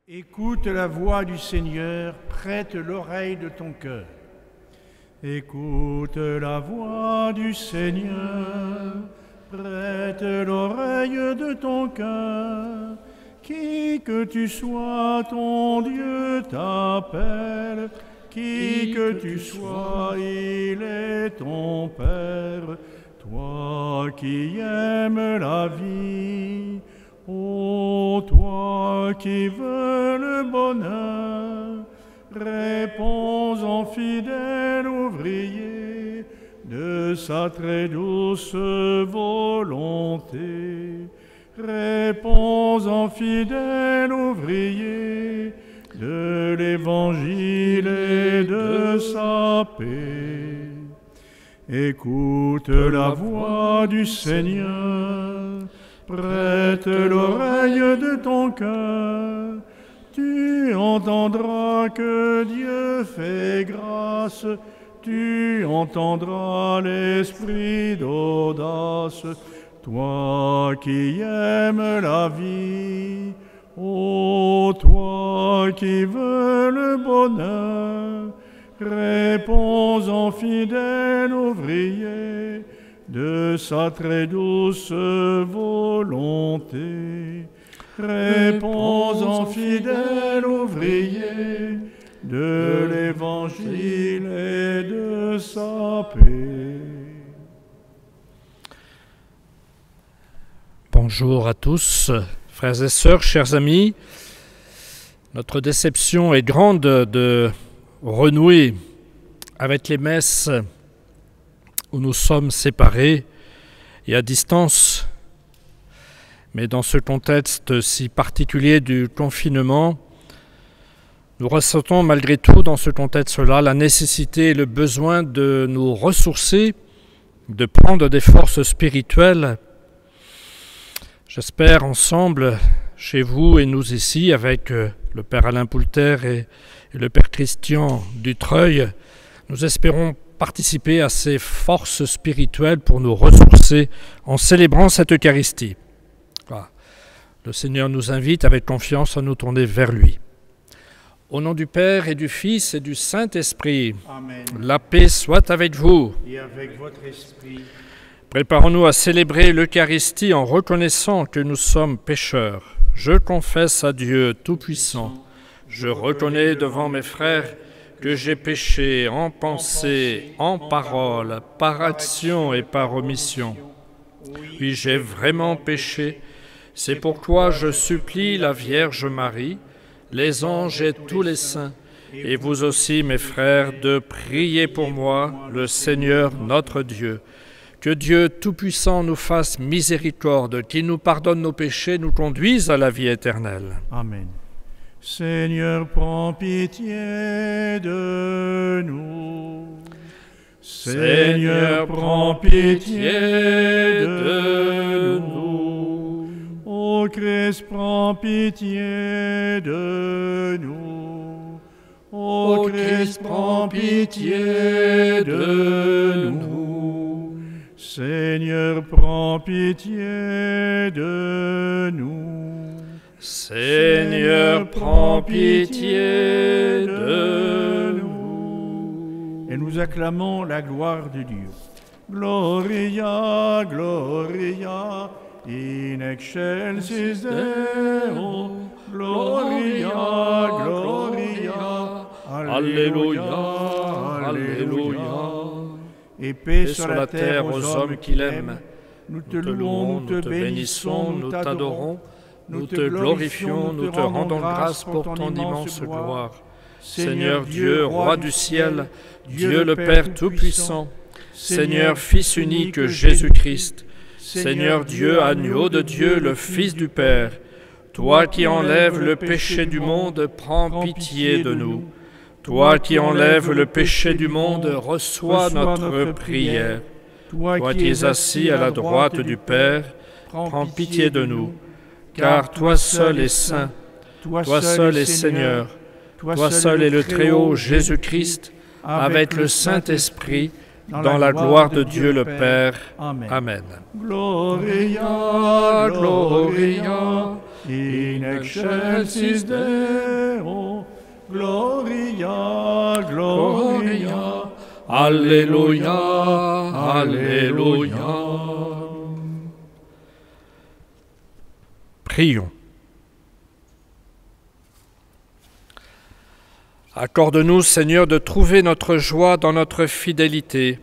Écoute la voix du Seigneur, prête l'oreille de ton cœur. Écoute la voix du Seigneur, prête l'oreille de ton cœur. Qui que tu sois, ton Dieu t'appelle. Qui que tu sois, il est ton Père. Toi qui aimes la vie, ô toi qui veux le bonheur, réponds en fidèle ouvrier de sa très douce volonté. Réponds en fidèle ouvrier de l'Évangile et de sa paix. Écoute la voix du Seigneur, prête l'oreille de ton cœur. Tu entendras que Dieu fait grâce, tu entendras l'esprit d'audace. Toi qui aimes la vie, ô toi qui veux le bonheur, réponds en fidèle ouvrier de sa très douce volonté. Réponds en fidèle ouvrier de l'Évangile et de sa paix. Bonjour à tous, frères et sœurs, chers amis. Notre déception est grande de renouer avec les messes où nous sommes séparés et à distance. Mais dans ce contexte si particulier du confinement, nous ressentons malgré tout dans ce contexte-là la nécessité et le besoin de nous ressourcer, de prendre des forces spirituelles. J'espère ensemble, chez vous et nous ici, avec le Père Alain Poulter et le Père Christian Dutreuil, nous espérons participer à ces forces spirituelles pour nous ressourcer en célébrant cette Eucharistie. Voilà. Le Seigneur nous invite avec confiance à nous tourner vers lui. Au nom du Père et du Fils et du Saint-Esprit, Amen. La paix soit avec vous. Et avec votre esprit. Préparons-nous à célébrer l'Eucharistie en reconnaissant que nous sommes pécheurs. Je confesse à Dieu Tout-Puissant. Je reconnais devant mes frères que j'ai péché en pensée, en parole, par action et par omission. Oui, j'ai vraiment péché. C'est pourquoi je supplie la Vierge Marie, les anges et tous les saints, et vous aussi, mes frères, de prier pour moi, le Seigneur notre Dieu. Que Dieu Tout-Puissant nous fasse miséricorde, qu'il nous pardonne nos péchés, nous conduise à la vie éternelle. Amen. Seigneur, prends pitié de nous. Seigneur, prends pitié de nous. Ô Christ, prends pitié de nous. Ô Christ, prends pitié de nous. Seigneur, prends pitié de nous. Seigneur, prends pitié de nous. Et nous acclamons la gloire de Dieu. Gloria, Gloria, in excelsis Deo. Gloria, Gloria, Alléluia, Alléluia. Et paix sur la terre aux hommes qui l'aiment. Nous te louons, nous te bénissons, nous t'adorons. Nous te glorifions, nous te rendons grâce pour ton immense gloire. Seigneur Dieu, Roi du ciel, Dieu le Père Tout-Puissant, Seigneur Fils unique Jésus-Christ, Seigneur Dieu, agneau de Dieu, le Fils du Père, toi qui enlèves le péché du monde, prends pitié de nous. Toi qui enlèves le péché du monde, reçois notre prière. Toi qui es assis à la droite du Père, prends pitié de nous. Car toi seul es saint, toi seul es Seigneur, toi seul est le Très-Haut Jésus-Christ, avec le Saint-Esprit, dans la gloire de Dieu le Père. Amen. Gloria, Gloria, in excelsis Deo, Gloria, Gloria, Alléluia, Alléluia. Prions. Accorde-nous, Seigneur, de trouver notre joie dans notre fidélité,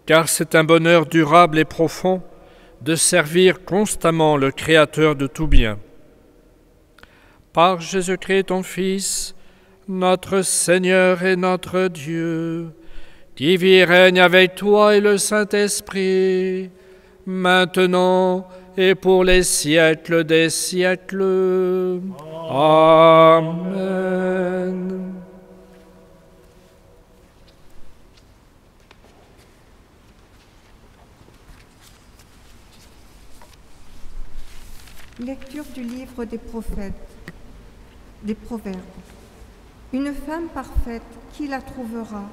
car c'est un bonheur durable et profond de servir constamment le Créateur de tout bien. Par Jésus-Christ, ton Fils, notre Seigneur et notre Dieu, qui vit et règne avec toi et le Saint-Esprit, maintenant et pour les siècles des siècles. Amen. Lecture du livre des prophètes, des Proverbes. Une femme parfaite, qui la trouvera?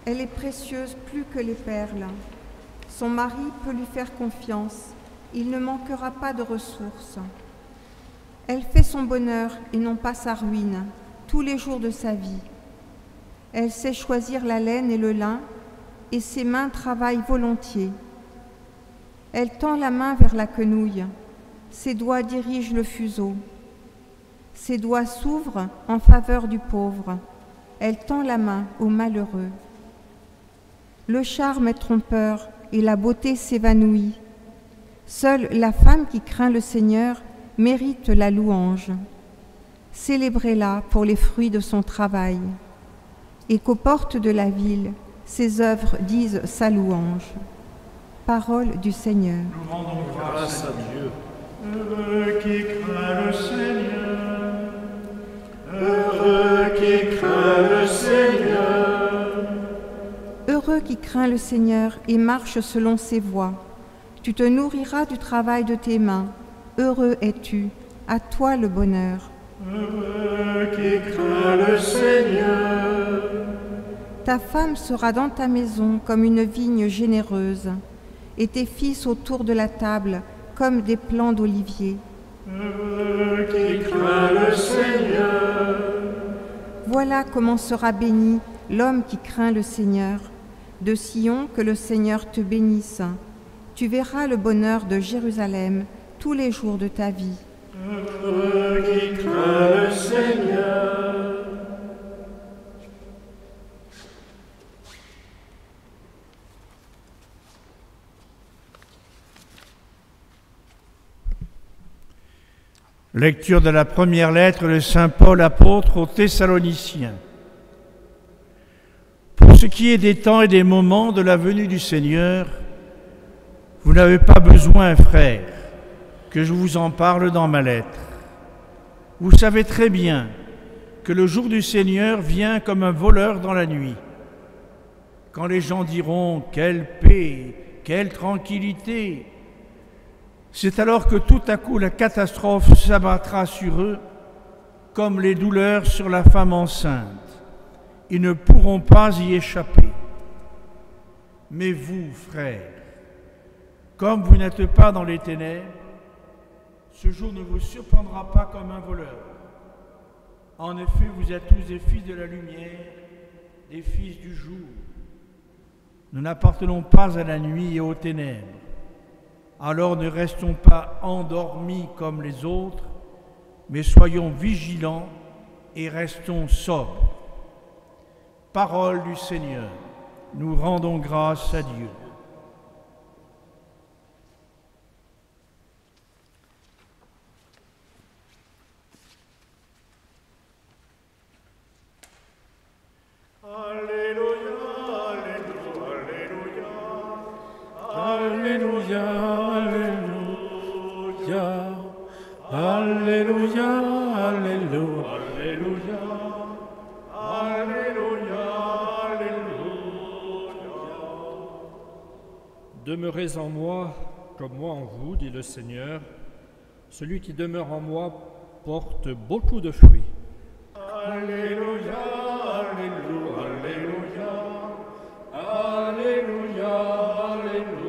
Elle est précieuse plus que les perles. Son mari peut lui faire confiance, il ne manquera pas de ressources. Elle fait son bonheur et non pas sa ruine, tous les jours de sa vie. Elle sait choisir la laine et le lin, et ses mains travaillent volontiers. Elle tend la main vers la quenouille, ses doigts dirigent le fuseau. Ses doigts s'ouvrent en faveur du pauvre. Elle tend la main au malheureux. Le charme est trompeur et la beauté s'évanouit. Seule la femme qui craint le Seigneur mérite la louange. Célébrez-la pour les fruits de son travail. Et qu'aux portes de la ville, ses œuvres disent sa louange. Parole du Seigneur. Nous rendons grâce à Dieu. Heureux qui craint le Seigneur, heureux qui craint le Seigneur. Heureux qui craint le Seigneur et marche selon ses voies. Tu te nourriras du travail de tes mains. Heureux es-tu, à toi le bonheur. Heureux qui craint le Seigneur. Ta femme sera dans ta maison comme une vigne généreuse, et tes fils autour de la table comme des plants d'olivier. Heureux qui craint le Seigneur. Voilà comment sera béni l'homme qui craint le Seigneur. De Sion, que le Seigneur te bénisse. Tu verras le bonheur de Jérusalem tous les jours de ta vie. Heureux qui craint le Seigneur. Lecture de la première lettre de saint Paul apôtre aux Thessaloniciens. Pour ce qui est des temps et des moments de la venue du Seigneur, vous n'avez pas besoin, frères, que je vous en parle dans ma lettre. Vous savez très bien que le jour du Seigneur vient comme un voleur dans la nuit. Quand les gens diront « quelle paix, quelle tranquillité !» c'est alors que tout à coup la catastrophe s'abattra sur eux comme les douleurs sur la femme enceinte. Ils ne pourront pas y échapper. Mais vous, frères, comme vous n'êtes pas dans les ténèbres, ce jour ne vous surprendra pas comme un voleur. En effet, vous êtes tous des fils de la lumière, des fils du jour. Nous n'appartenons pas à la nuit et aux ténèbres. Alors ne restons pas endormis comme les autres, mais soyons vigilants et restons sobres. Parole du Seigneur, nous rendons grâce à Dieu. Alléluia, Alléluia, Alléluia, Alléluia, Alléluia, Alléluia, Alléluia. Demeurez en moi comme moi en vous, dit le Seigneur. Celui qui demeure en moi porte beaucoup de fruits. Alléluia, Alléluia, Alléluia, Alléluia, Alléluia,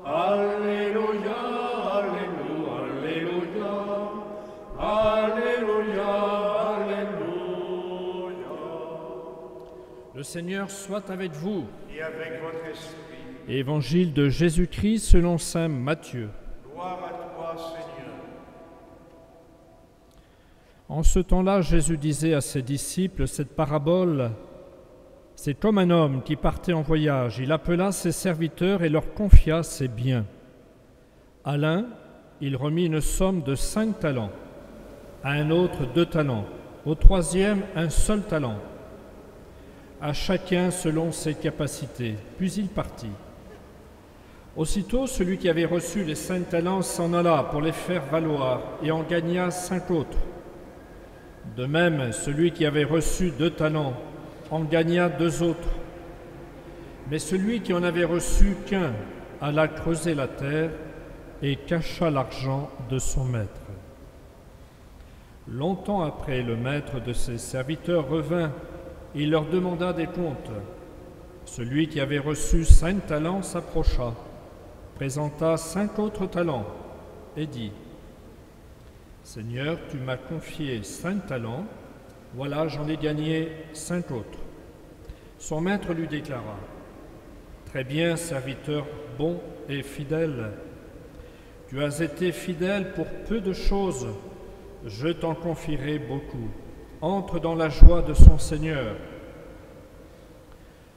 Alléluia, Alléluia. Seigneur soit avec vous. Et avec votre esprit. Évangile de Jésus-Christ selon saint Matthieu. Gloire à toi, Seigneur. En ce temps-là, Jésus disait à ses disciples cette parabole. C'est comme un homme qui partait en voyage. Il appela ses serviteurs et leur confia ses biens. À l'un, il remit une somme de 5 talents, à un autre 2 talents, au troisième un seul talent, à chacun selon ses capacités. Puis il partit. Aussitôt, celui qui avait reçu les 5 talents s'en alla pour les faire valoir et en gagna 5 autres. De même, celui qui avait reçu 2 talents en gagna 2 autres. Mais celui qui en avait reçu qu'un alla creuser la terre et cacha l'argent de son maître. Longtemps après, le maître de ses serviteurs revint. Il leur demanda des comptes. Celui qui avait reçu 5 talents s'approcha, présenta 5 autres talents et dit : Seigneur, tu m'as confié 5 talents, voilà, j'en ai gagné 5 autres. Son maître lui déclara : Très bien, serviteur bon et fidèle. Tu as été fidèle pour peu de choses, je t'en confierai beaucoup. Entre dans la joie de son Seigneur.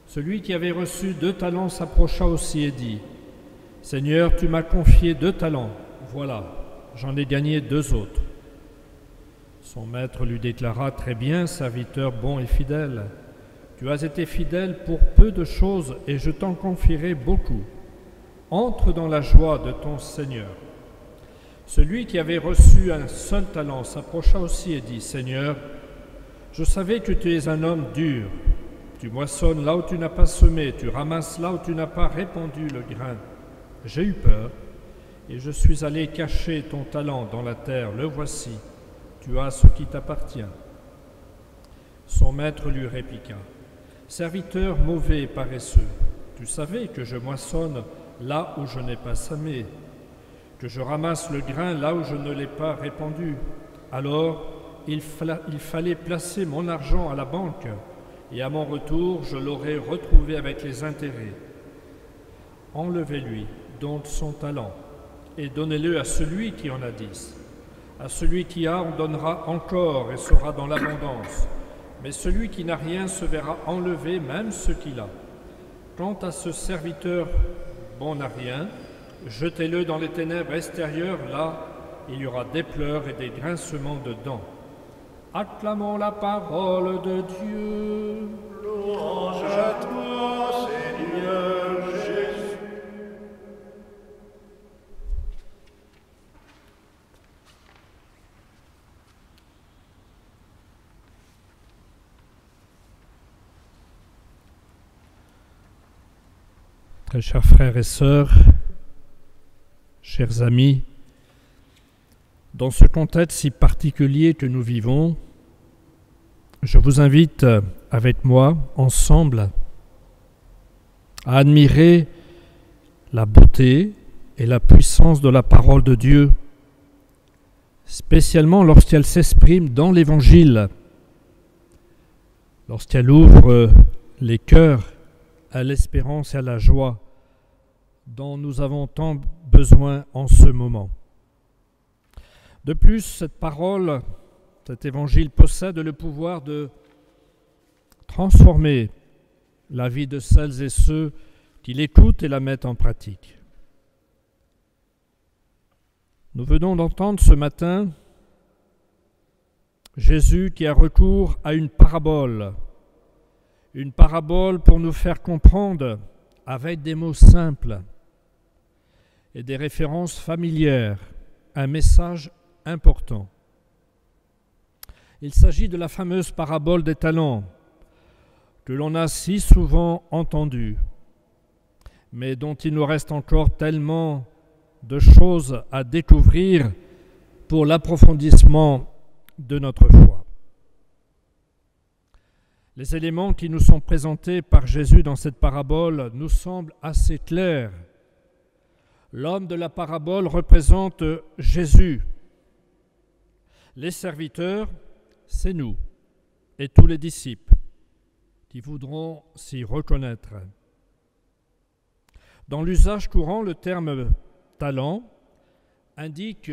Celui qui avait reçu 2 talents s'approcha aussi et dit : Seigneur, tu m'as confié 2 talents, voilà, j'en ai gagné 2 autres. Son maître lui déclara : Très bien, serviteur bon et fidèle. Tu as été fidèle pour peu de choses et je t'en confierai beaucoup. Entre dans la joie de ton Seigneur. Celui qui avait reçu un seul talent s'approcha aussi et dit : Seigneur, je savais que tu es un homme dur. Tu moissonnes là où tu n'as pas semé, tu ramasses là où tu n'as pas répandu le grain. J'ai eu peur et je suis allé cacher ton talent dans la terre. Le voici, tu as ce qui t'appartient. Son maître lui répliqua : Serviteur mauvais et paresseux, tu savais que je moissonne là où je n'ai pas semé, que je ramasse le grain là où je ne l'ai pas répandu. Alors, il fallait placer mon argent à la banque, et à mon retour, je l'aurais retrouvé avec les intérêts. Enlevez-lui donc son talent, et donnez-le à celui qui en a 10. À celui qui a, on donnera encore, et sera dans l'abondance. Mais celui qui n'a rien se verra enlever même ce qu'il a. Quant à ce serviteur bon n'a rien, jetez-le dans les ténèbres extérieures, là, il y aura des pleurs et des grincements de dents. Acclamons la parole de Dieu. Louange à toi, Seigneur Jésus. Très chers frères et sœurs, chers amis, dans ce contexte si particulier que nous vivons, je vous invite avec moi, ensemble, à admirer la beauté et la puissance de la parole de Dieu, spécialement lorsqu'elle s'exprime dans l'Évangile, lorsqu'elle ouvre les cœurs à l'espérance et à la joie dont nous avons tant besoin en ce moment. De plus, cette parole, cet évangile possède le pouvoir de transformer la vie de celles et ceux qui l'écoutent et la mettent en pratique. Nous venons d'entendre ce matin Jésus qui a recours à une parabole pour nous faire comprendre avec des mots simples et des références familières un message important. Il s'agit de la fameuse parabole des talents que l'on a si souvent entendue, mais dont il nous reste encore tellement de choses à découvrir pour l'approfondissement de notre foi. Les éléments qui nous sont présentés par Jésus dans cette parabole nous semblent assez clairs. L'homme de la parabole représente Jésus. Les serviteurs, c'est nous et tous les disciples. qui voudront s'y reconnaître. Dans l'usage courant, le terme talent indique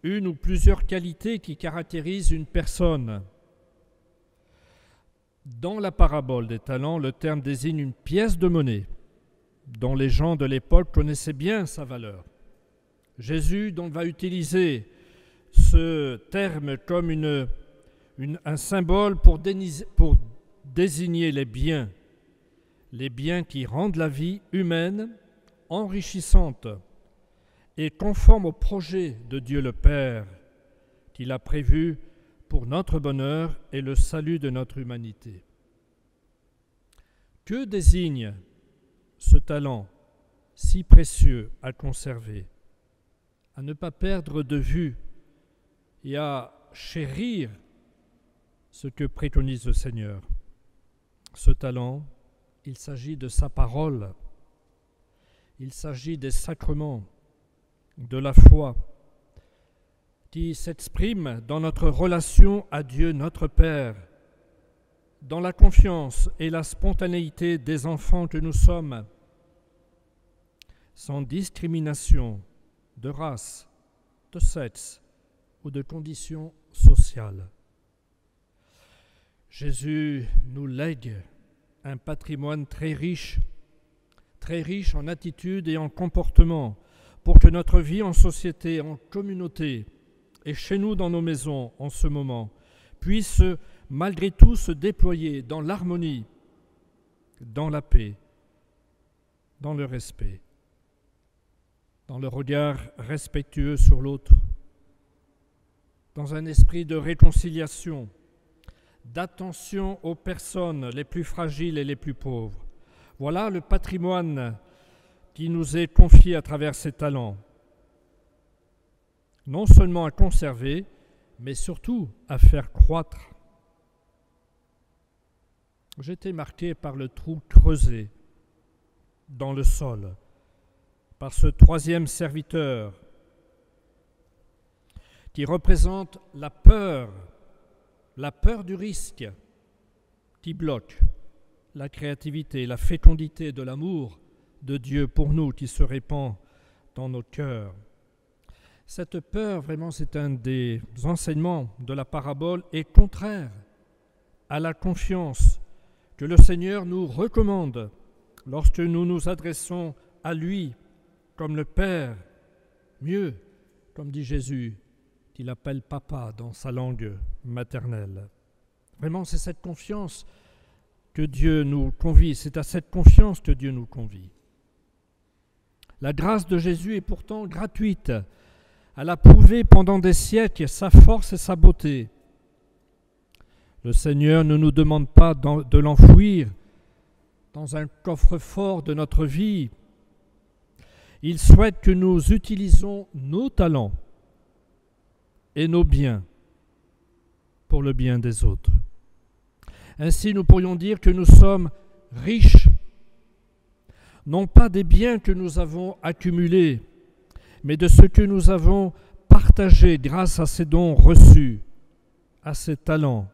une ou plusieurs qualités qui caractérisent une personne. Dans la parabole des talents, le terme désigne une pièce de monnaie dont les gens de l'époque connaissaient bien sa valeur. Jésus donc va utiliser ce terme comme un symbole pour désigner les biens qui rendent la vie humaine enrichissante et conforme au projet de Dieu le Père qu'il a prévu pour notre bonheur et le salut de notre humanité. Que désigne ce talent si précieux à conserver, à ne pas perdre de vue et à chérir ce que préconise le Seigneur? Ce talent, il s'agit de sa parole, il s'agit des sacrements, de la foi, qui s'exprime dans notre relation à Dieu notre Père, dans la confiance et la spontanéité des enfants que nous sommes, sans discrimination de race, de sexe ou de conditions sociales. Jésus nous lègue un patrimoine très riche en attitudes et en comportements, pour que notre vie en société, en communauté, et chez nous dans nos maisons en ce moment, puisse malgré tout se déployer dans l'harmonie, dans la paix, dans le respect, dans le regard respectueux sur l'autre, dans un esprit de réconciliation, d'attention aux personnes les plus fragiles et les plus pauvres. Voilà le patrimoine qui nous est confié à travers ces talents, non seulement à conserver, mais surtout à faire croître. J'ai été marqué par le trou creusé dans le sol, par ce troisième serviteur qui représente la peur du risque qui bloque la créativité, la fécondité de l'amour de Dieu pour nous qui se répand dans nos cœurs. Cette peur, vraiment, c'est un des enseignements de la parabole, est contraire à la confiance que le Seigneur nous recommande lorsque nous nous adressons à lui comme le Père, mieux, comme dit Jésus, qu'il appelle Papa dans sa langue maternelle. Vraiment, c'est cette confiance que Dieu nous convie, c'est à cette confiance que Dieu nous convie. La grâce de Jésus est pourtant gratuite. Elle a prouvé pendant des siècles sa force et sa beauté. Le Seigneur ne nous demande pas de l'enfouir dans un coffre-fort de notre vie. Il souhaite que nous utilisons nos talents et nos biens pour le bien des autres. Ainsi, nous pourrions dire que nous sommes riches, non pas des biens que nous avons accumulés, mais de ce que nous avons partagé grâce à ces dons reçus, à ces talents.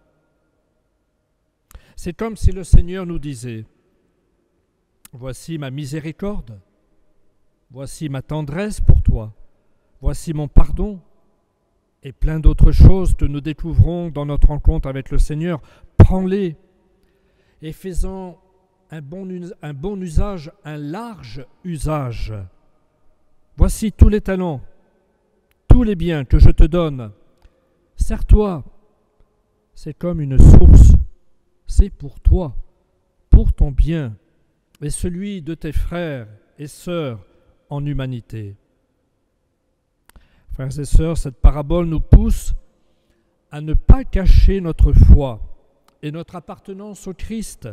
C'est comme si le Seigneur nous disait : voici ma miséricorde, voici ma tendresse pour toi, voici mon pardon, et plein d'autres choses que nous découvrons dans notre rencontre avec le Seigneur. Prends-les et fais-en un bon usage, un large usage. Voici tous les talents, tous les biens que je te donne. Sers-toi, c'est comme une source, c'est pour toi, pour ton bien et celui de tes frères et sœurs en humanité. Frères et sœurs, cette parabole nous pousse à ne pas cacher notre foi et notre appartenance au Christ,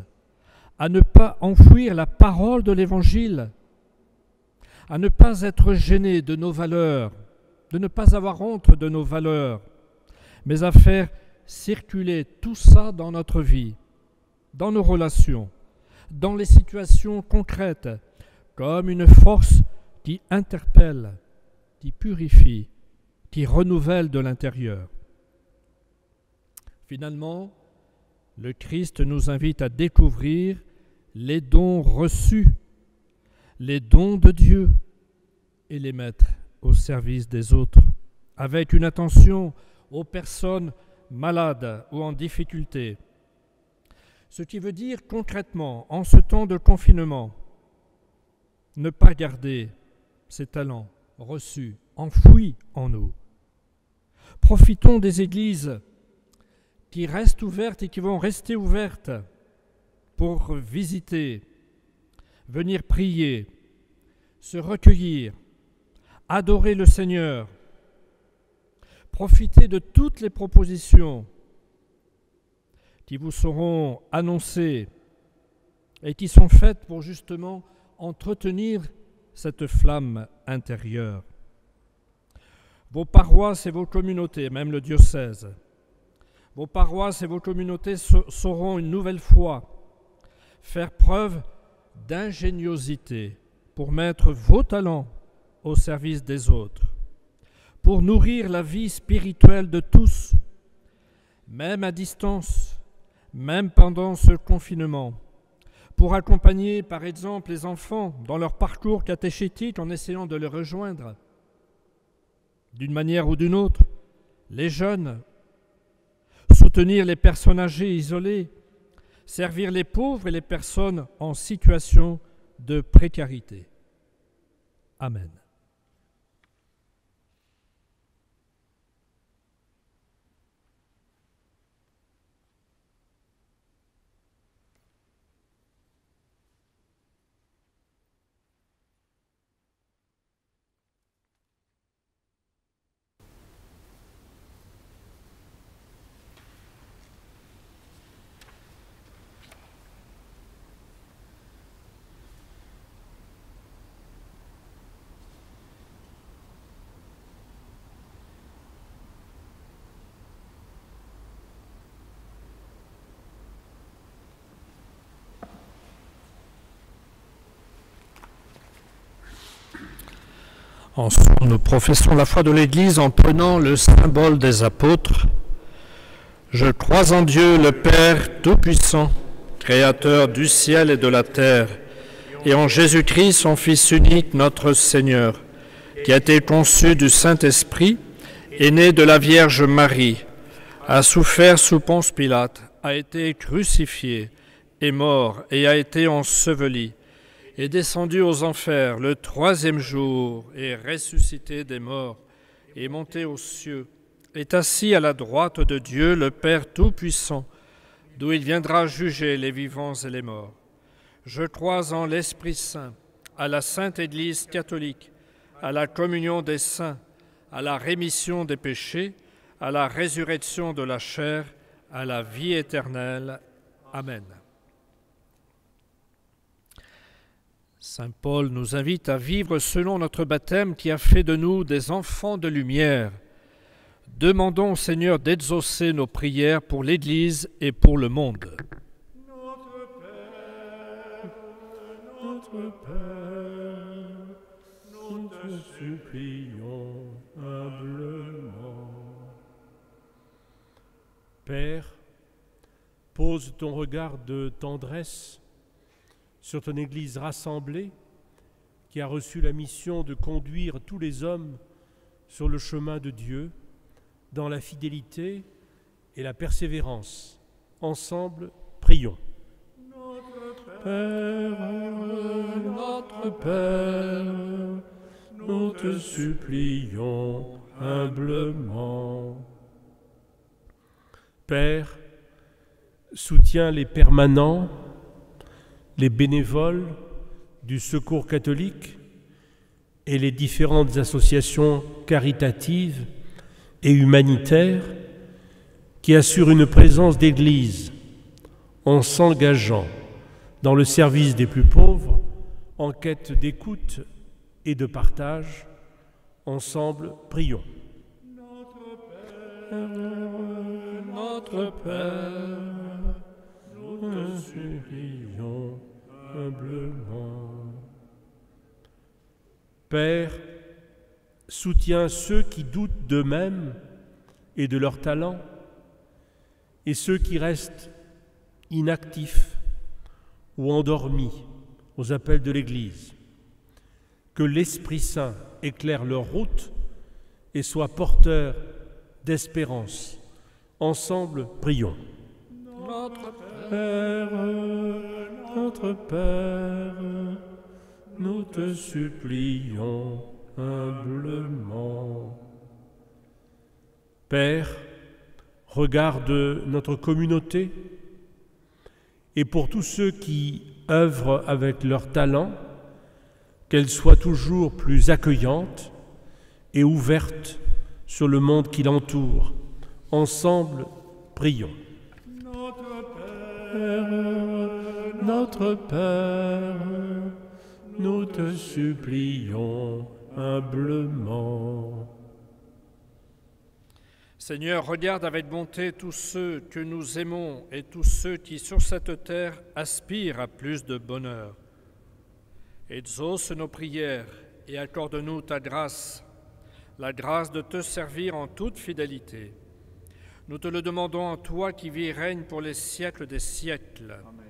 à ne pas enfouir la parole de l'Évangile, à ne pas être gêné de nos valeurs, de ne pas avoir honte de nos valeurs, mais à faire circuler tout ça dans notre vie, dans nos relations, dans les situations concrètes, comme une force qui interpelle, qui purifie, qui renouvelle de l'intérieur. Finalement, le Christ nous invite à découvrir les dons reçus, les dons de Dieu, et les mettre au service des autres, avec une attention aux personnes malades ou en difficulté. Ce qui veut dire concrètement, en ce temps de confinement, ne pas garder ces talents reçus, enfouis en nous. Profitons des églises qui restent ouvertes et qui vont rester ouvertes pour visiter, venir prier, se recueillir, adorer le Seigneur. Profitez de toutes les propositions qui vous seront annoncées et qui sont faites pour justement entretenir cette flamme intérieure. Vos paroisses et vos communautés, même le diocèse, vos paroisses et vos communautés sauront une nouvelle fois faire preuve d'ingéniosité pour mettre vos talents au service des autres, pour nourrir la vie spirituelle de tous, même à distance, même pendant ce confinement, pour accompagner par exemple les enfants dans leur parcours catéchétique en essayant de les rejoindre d'une manière ou d'une autre, les jeunes, soutenir les personnes âgées isolées, servir les pauvres et les personnes en situation de précarité. Amen. Ensemble, nous professons la foi de l'Église en prenant le symbole des apôtres. Je crois en Dieu, le Père Tout-Puissant, Créateur du ciel et de la terre, et en Jésus-Christ, son Fils unique, notre Seigneur, qui a été conçu du Saint-Esprit, est né de la Vierge Marie, a souffert sous Ponce Pilate, a été crucifié, est mort et a été enseveli, est descendu aux enfers le 3e jour, est ressuscité des morts, est monté aux cieux, est assis à la droite de Dieu, le Père Tout-Puissant, d'où il viendra juger les vivants et les morts. Je crois en l'Esprit Saint, à la Sainte Église catholique, à la communion des saints, à la rémission des péchés, à la résurrection de la chair, à la vie éternelle. Amen. Saint Paul nous invite à vivre selon notre baptême qui a fait de nous des enfants de lumière. Demandons au Seigneur d'exaucer nos prières pour l'Église et pour le monde. Notre Père, nous te supplions humblement. Père, pose ton regard de tendresse sur ton Église rassemblée qui a reçu la mission de conduire tous les hommes sur le chemin de Dieu dans la fidélité et la persévérance. Ensemble, prions. Notre Père, nous te supplions humblement. Père, soutiens les permanents, les bénévoles du Secours catholique et les différentes associations caritatives et humanitaires qui assurent une présence d'Église en s'engageant dans le service des plus pauvres, en quête d'écoute et de partage. Ensemble, prions. Notre Père, nous te supplions humblement. Père, soutiens ceux qui doutent d'eux-mêmes et de leurs talents, et ceux qui restent inactifs ou endormis aux appels de l'Église. Que l'Esprit Saint éclaire leur route et soit porteur d'espérance. Ensemble, prions. Notre Père, nous te supplions humblement. Père, regarde notre communauté et pour tous ceux qui œuvrent avec leur talent, qu'elle soit toujours plus accueillante et ouverte sur le monde qui l'entoure. Ensemble, prions. Notre Père, nous te supplions humblement. Seigneur, regarde avec bonté tous ceux que nous aimons et tous ceux qui, sur cette terre, aspirent à plus de bonheur. Exauce nos prières et accorde-nous ta grâce, la grâce de te servir en toute fidélité. Nous te le demandons en toi qui vis et règne pour les siècles des siècles. Amen.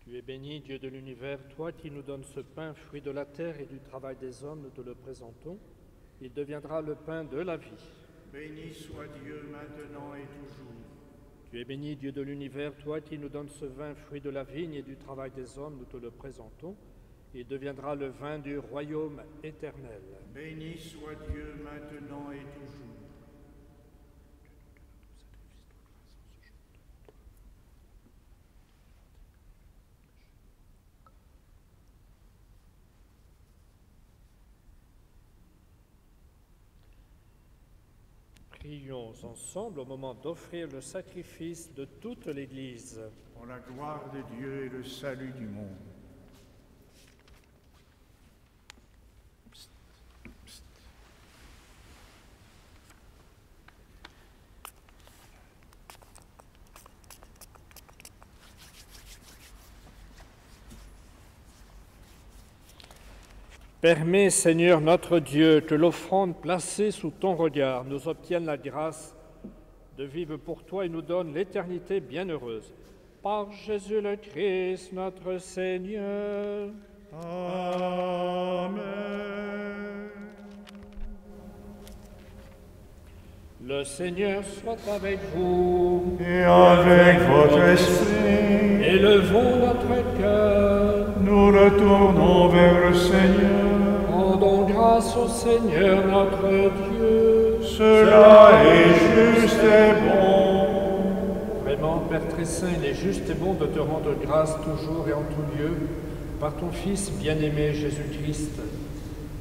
Tu es béni, Dieu de l'univers, toi qui nous donnes ce pain, fruit de la terre et du travail des hommes, nous te le présentons. Il deviendra le pain de la vie. Béni soit Dieu maintenant et toujours. Tu es béni, Dieu de l'univers, toi qui nous donnes ce vin, fruit de la vigne et du travail des hommes, nous te le présentons. Il deviendra le vin du royaume éternel. Béni soit Dieu maintenant et toujours. Prions ensemble au moment d'offrir le sacrifice de toute l'Église. Pour la gloire de Dieu et le salut du monde. Permets, Seigneur notre Dieu, que l'offrande placée sous ton regard nous obtienne la grâce de vivre pour toi et nous donne l'éternité bienheureuse. Par Jésus le Christ, notre Seigneur. Amen. Le Seigneur soit avec vous. Et avec votre esprit. Élevons notre cœur. Nous retournons vers le Seigneur. Rendons grâce au Seigneur notre Dieu. Cela est juste et bon. Vraiment, Père très saint, il est juste et bon de te rendre grâce toujours et en tout lieu par ton Fils bien-aimé Jésus-Christ,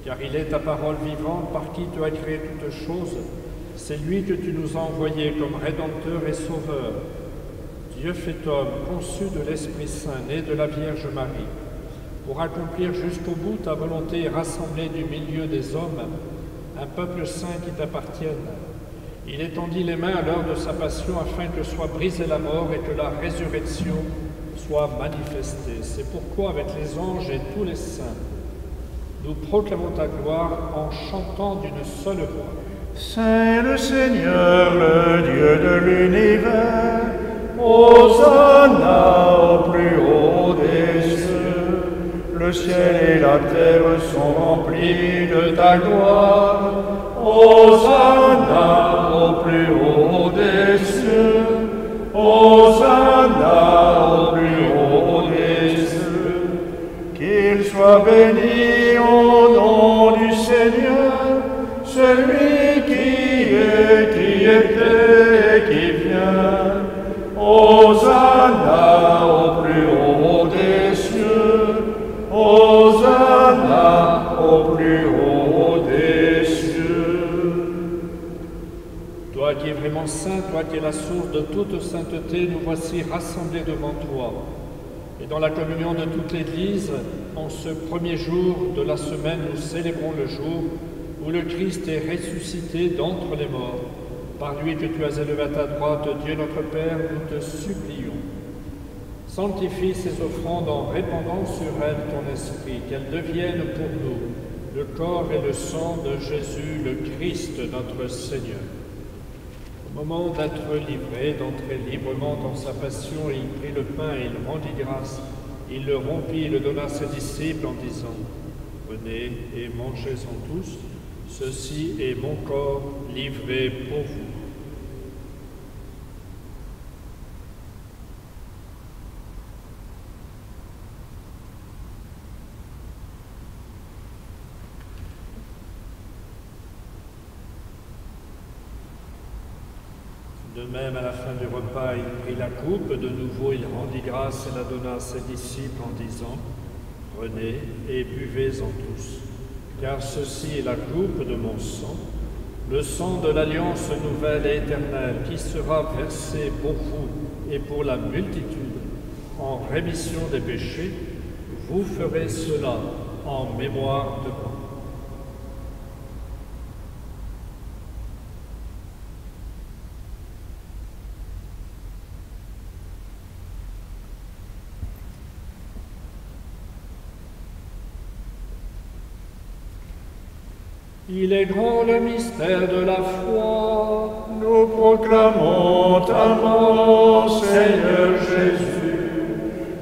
car il est ta parole vivante par qui tu as créé toutes choses. C'est lui que tu nous as envoyé comme Rédempteur et Sauveur. Dieu fait homme, conçu de l'Esprit Saint, né de la Vierge Marie, pour accomplir jusqu'au bout ta volonté et rassembler du milieu des hommes un peuple saint qui t'appartienne. Il étendit les mains à l'heure de sa passion afin que soit brisée la mort et que la résurrection soit manifestée. C'est pourquoi, avec les anges et tous les saints, nous proclamons ta gloire en chantant d'une seule voix. C'est le Seigneur, le Dieu de l'univers. Hosanna au plus haut des cieux. Le ciel et la terre sont remplis de ta gloire. Hosanna au plus haut des cieux. Hosanna au plus haut des cieux. Qu'il soit béni au nom du Seigneur, celui qui toi qui es la source de toute sainteté, nous voici rassemblés devant toi. Et dans la communion de toute l'Église, en ce premier jour de la semaine, nous célébrons le jour où le Christ est ressuscité d'entre les morts. Par lui que tu as élevé à ta droite, Dieu notre Père, nous te supplions. Sanctifie ces offrandes en répandant sur elles ton esprit, qu'elles deviennent pour nous le corps et le sang de Jésus, le Christ, notre Seigneur. Au moment d'être livré, d'entrer librement dans sa passion, il prit le pain et il rendit grâce. Il le rompit et le donna à ses disciples en disant « Venez et mangez-en tous, ceci est mon corps livré pour vous. » De même, à la fin du repas, il prit la coupe, de nouveau il rendit grâce et la donna à ses disciples en disant « Prenez et buvez-en tous, car ceci est la coupe de mon sang, le sang de l'alliance nouvelle et éternelle, qui sera versé pour vous et pour la multitude en rémission des péchés. Vous ferez cela en mémoire de moi. » Il est grand le mystère de la foi. Nous proclamons ta mort, Seigneur Jésus.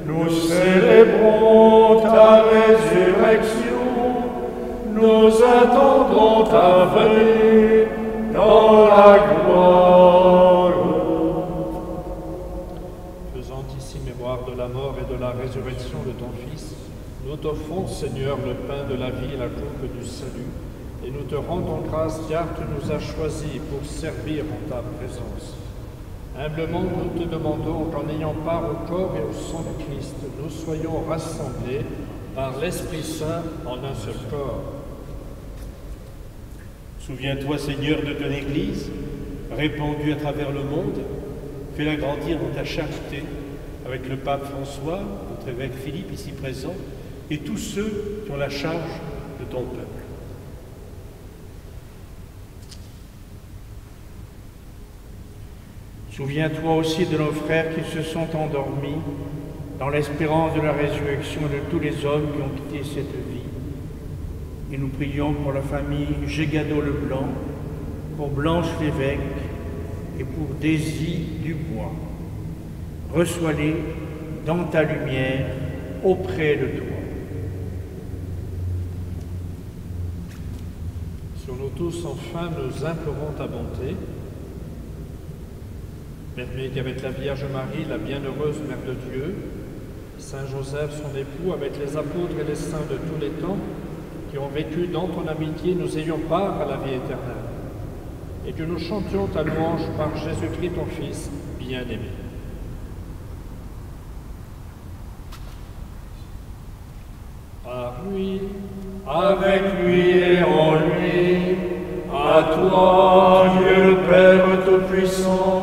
Nous célébrons ta résurrection. Nous attendons ta venue dans la gloire. Faisant ici mémoire de la mort et de la résurrection de ton Fils, nous t'offrons, Seigneur, le pain de la vie et la coupe du salut. Et nous te rendons grâce car tu nous as choisis pour servir en ta présence. Humblement, nous te demandons qu'en ayant part au corps et au sang du Christ, nous soyons rassemblés par l'Esprit Saint en un seul corps. Souviens-toi, Seigneur, de ton Église, répandue à travers le monde. Fais-la grandir dans ta charité avec le pape François, notre évêque Philippe ici présent, et tous ceux qui ont la charge de ton peuple. Souviens-toi aussi de nos frères qui se sont endormis dans l'espérance de la résurrection de tous les hommes qui ont quitté cette vie. Et nous prions pour la famille Gégado-Leblanc, pour Blanche Lévesque et pour Daisy Dubois. Reçois-les dans ta lumière auprès de toi. Sur nous tous, enfin, nous implorons ta bonté. Permets qu'avec la Vierge Marie, la bienheureuse Mère de Dieu, Saint Joseph, son époux, avec les apôtres et les saints de tous les temps, qui ont vécu dans ton amitié, nous ayons part à la vie éternelle, et que nous chantions ta louange par Jésus-Christ, ton Fils, bien-aimé. Par lui, Avec lui et en lui, à toi, Dieu le Père Tout-Puissant,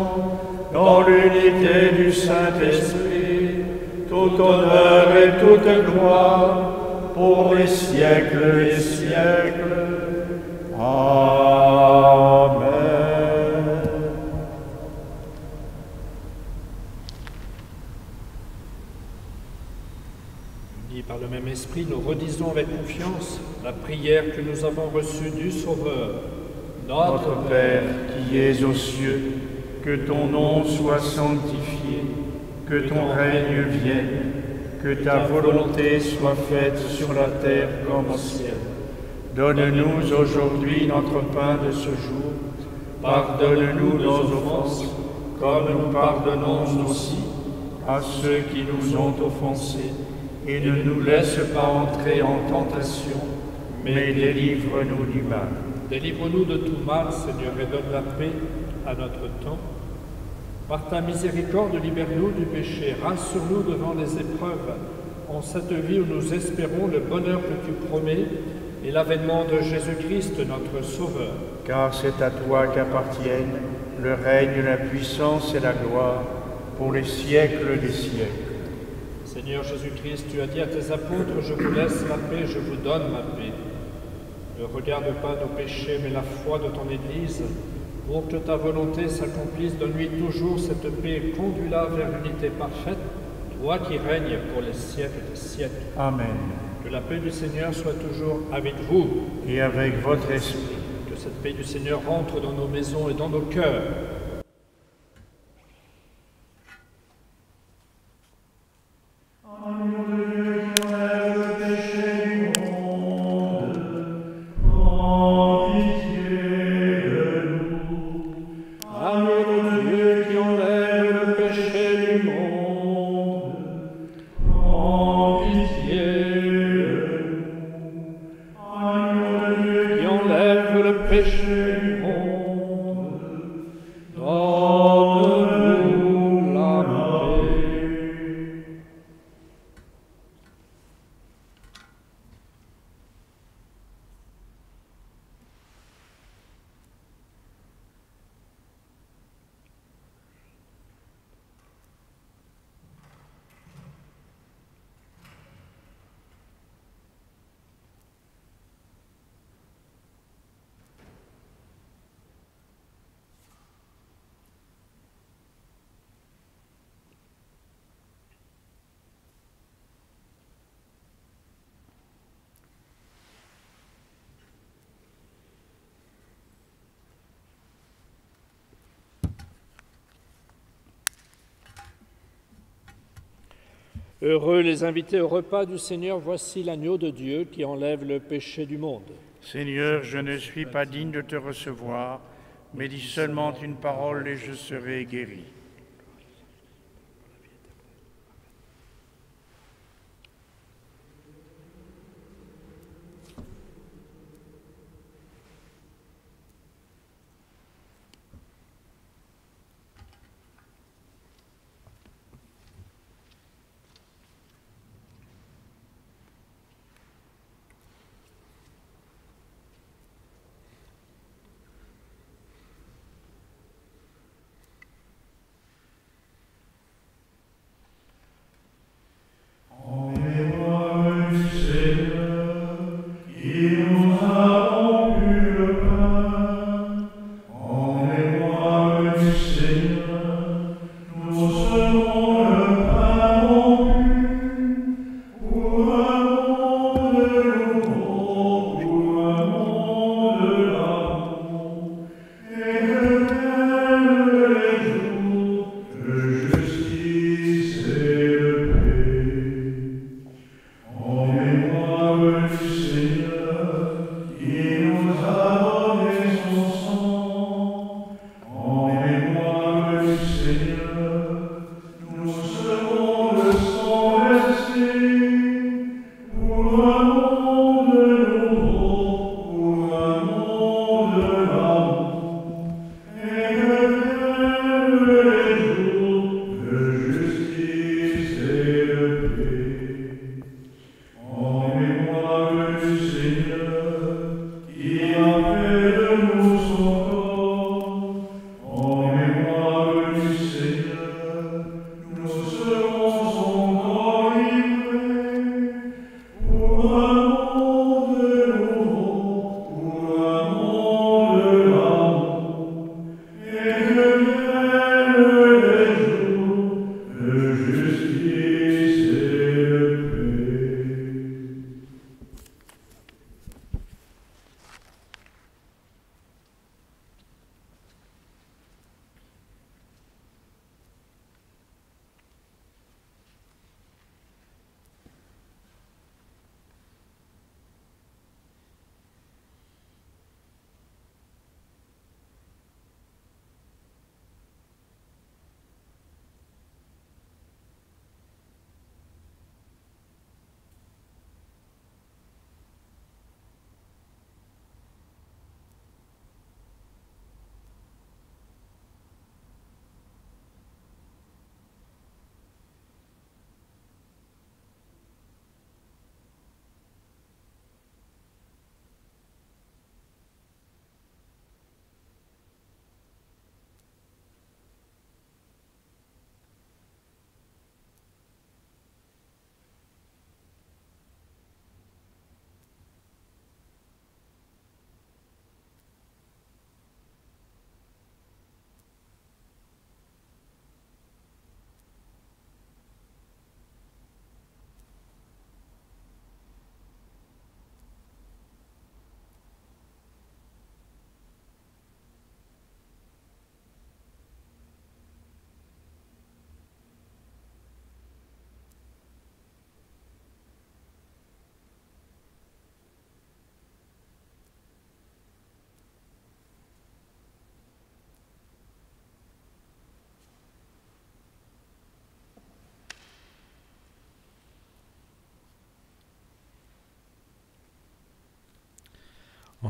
dans l'unité du Saint-Esprit, tout honneur et toute gloire, pour les siècles des siècles. Amen. unis par le même esprit, nous redisons avec confiance la prière que nous avons reçue du Sauveur. Notre Père qui es aux cieux, que ton nom soit sanctifié, que ton règne vienne, que ta volonté soit faite sur la terre comme au ciel. Donne-nous aujourd'hui notre pain de ce jour. Pardonne-nous nos offenses, comme nous pardonnons aussi à ceux qui nous ont offensés. Et ne nous laisse pas entrer en tentation, mais délivre-nous du mal. Délivre-nous de tout mal, Seigneur, et donne la paix à notre temps. Par ta miséricorde, libère-nous du péché, rassure-nous devant les épreuves, en cette vie où nous espérons le bonheur que tu promets et l'avènement de Jésus-Christ, notre Sauveur. Car c'est à toi qu'appartiennent le règne, la puissance et la gloire pour les siècles des siècles. Seigneur Jésus-Christ, tu as dit à tes apôtres, je vous laisse la paix, je vous donne ma paix. Ne regarde pas nos péchés, mais la foi de ton Église. Pour que ta volonté s'accomplisse, donne-lui toujours cette paix et conduis-la vers l'unité parfaite, toi qui règnes pour les siècles des siècles. Amen. Que la paix du Seigneur soit toujours avec vous. Et avec votre esprit. Que cette paix du Seigneur rentre dans nos maisons et dans nos cœurs. Heureux les invités au repas du Seigneur, voici l'agneau de Dieu qui enlève le péché du monde. Seigneur, je ne suis pas digne de te recevoir, mais dis seulement une parole et je serai guéri.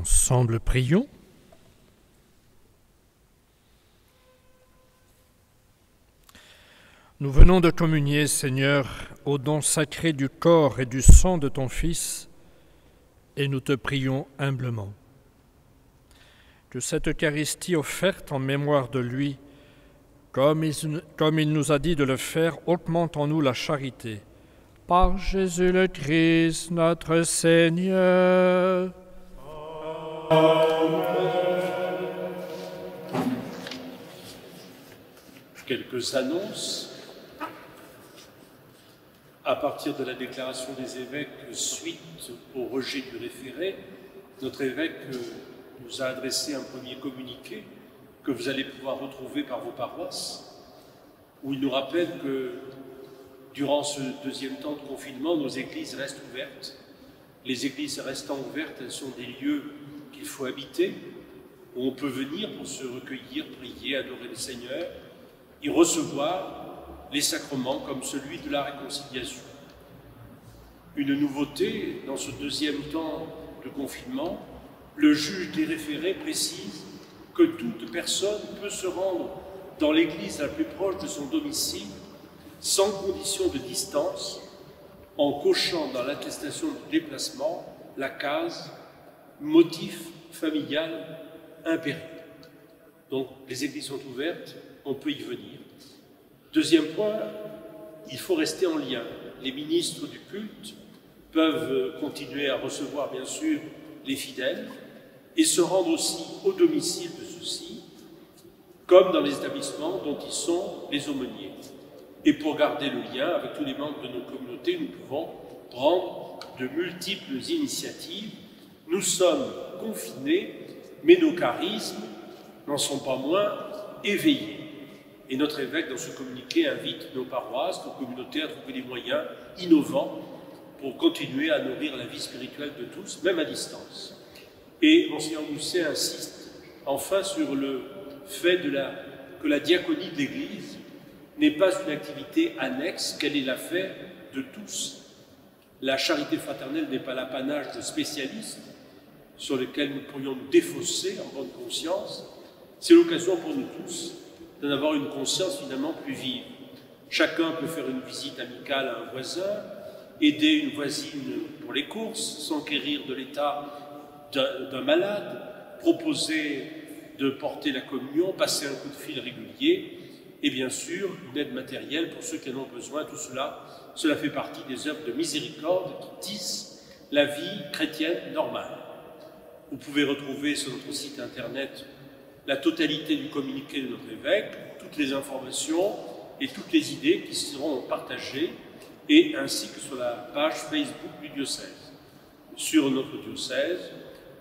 Ensemble, prions. Nous venons de communier, Seigneur, au don sacré du corps et du sang de ton Fils, et nous te prions humblement. Que cette Eucharistie offerte en mémoire de lui, comme il nous a dit de le faire, augmente en nous la charité. Par Jésus le Christ, notre Seigneur. Quelques annonces. À partir de la déclaration des évêques suite au rejet du référé, notre évêque nous a adressé un premier communiqué que vous allez pouvoir retrouver par vos paroisses, où il nous rappelle que durant ce deuxième temps de confinement, nos églises restent ouvertes. Les églises restant ouvertes, elles sont des lieux qu'il faut habiter, où on peut venir pour se recueillir, prier, adorer le Seigneur, y recevoir les sacrements comme celui de la réconciliation. Une nouveauté dans ce deuxième temps de confinement, le juge des référés précise que toute personne peut se rendre dans l'église la plus proche de son domicile sans condition de distance en cochant dans l'attestation de déplacement la case « motif familial impérieux ». Donc les églises sont ouvertes, on peut y venir. Deuxième point, il faut rester en lien. Les ministres du culte peuvent continuer à recevoir, bien sûr, les fidèles et se rendre aussi au domicile de ceux-ci, comme dans les établissements dont ils sont les aumôniers. Et pour garder le lien avec tous les membres de nos communautés, nous pouvons prendre de multiples initiatives. Nous sommes confinés, mais nos charismes n'en sont pas moins éveillés. Et notre évêque, dans ce communiqué, invite nos paroisses, nos communautés à trouver des moyens innovants pour continuer à nourrir la vie spirituelle de tous, même à distance. Et Monseigneur Mousset insiste enfin sur le fait que la diaconie de l'Église n'est pas une activité annexe, qu'elle est l'affaire de tous. La charité fraternelle n'est pas l'apanage de spécialistes sur lesquels nous pourrions nous défausser en bonne conscience. C'est l'occasion pour nous tous d'en avoir une conscience finalement plus vive. Chacun peut faire une visite amicale à un voisin, aider une voisine pour les courses, s'enquérir de l'état d'un malade, proposer de porter la communion, passer un coup de fil régulier, et bien sûr une aide matérielle pour ceux qui en ont besoin. Tout cela fait partie des œuvres de miséricorde qui tissent la vie chrétienne normale. Vous pouvez retrouver sur notre site internet la totalité du communiqué de notre évêque, toutes les informations et toutes les idées qui seront partagées, et ainsi que sur la page Facebook du diocèse. Sur notre diocèse,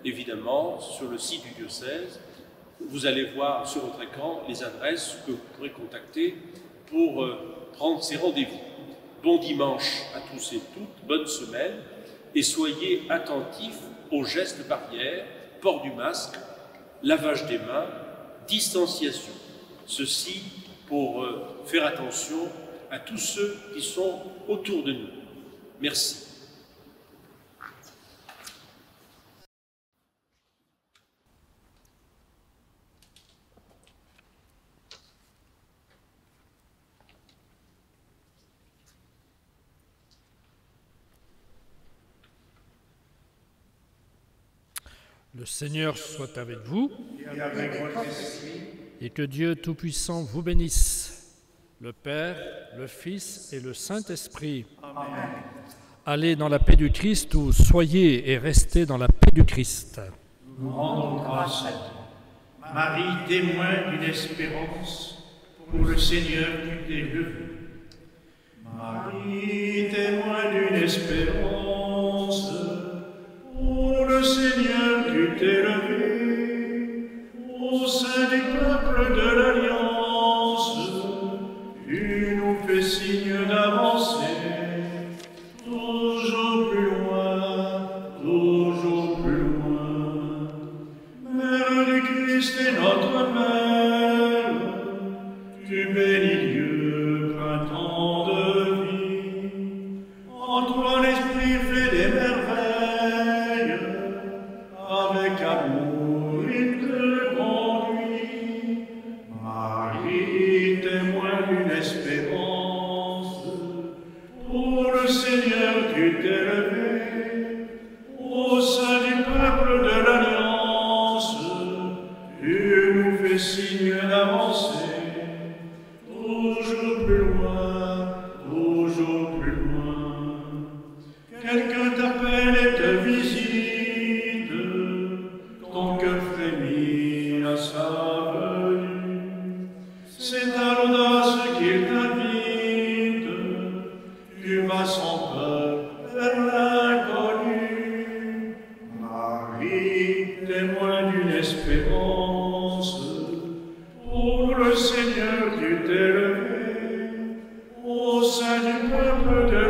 évidemment, sur le site du diocèse, vous allez voir sur votre écran les adresses que vous pourrez contacter pour prendre ces rendez-vous. Bon dimanche à tous et toutes, bonne semaine, et soyez attentifs aux gestes barrières, port du masque, lavage des mains, distanciation. Ceci pour faire attention à tous ceux qui sont autour de nous. Merci. Le Seigneur soit avec vous et que Dieu Tout-Puissant vous bénisse, le Père, le Fils et le Saint-Esprit. Amen. Allez dans la paix du Christ ou soyez et restez dans la paix du Christ. Nous rendons grâce à Dieu. Marie, témoin d'une espérance, pour le Seigneur tu t'es levé. Marie, témoin d'une espérance, pour le Seigneur tu t'es levé. Au sein du peuple de l'Alliance, tu nous fais signe d'avancer, toujours plus loin, toujours plus loin. Mère du Christ et notre Mère, tu bénis Dieu, printemps de vie. En toi l'Esprit Seigneur, tu t'es levé au sein du peuple de l'Alliance. Tu nous fais signe d'avancer, toujours plus loin, toujours plus loin. Quelqu'un t'appelle et te visite, ton cœur frémit à sa venue. C'est à l'audace qu'il t'invite, tu vas sans peur vers l'inconnu. Marie, témoin d'une espérance, pour le Seigneur tu t'es levé au sein du peuple de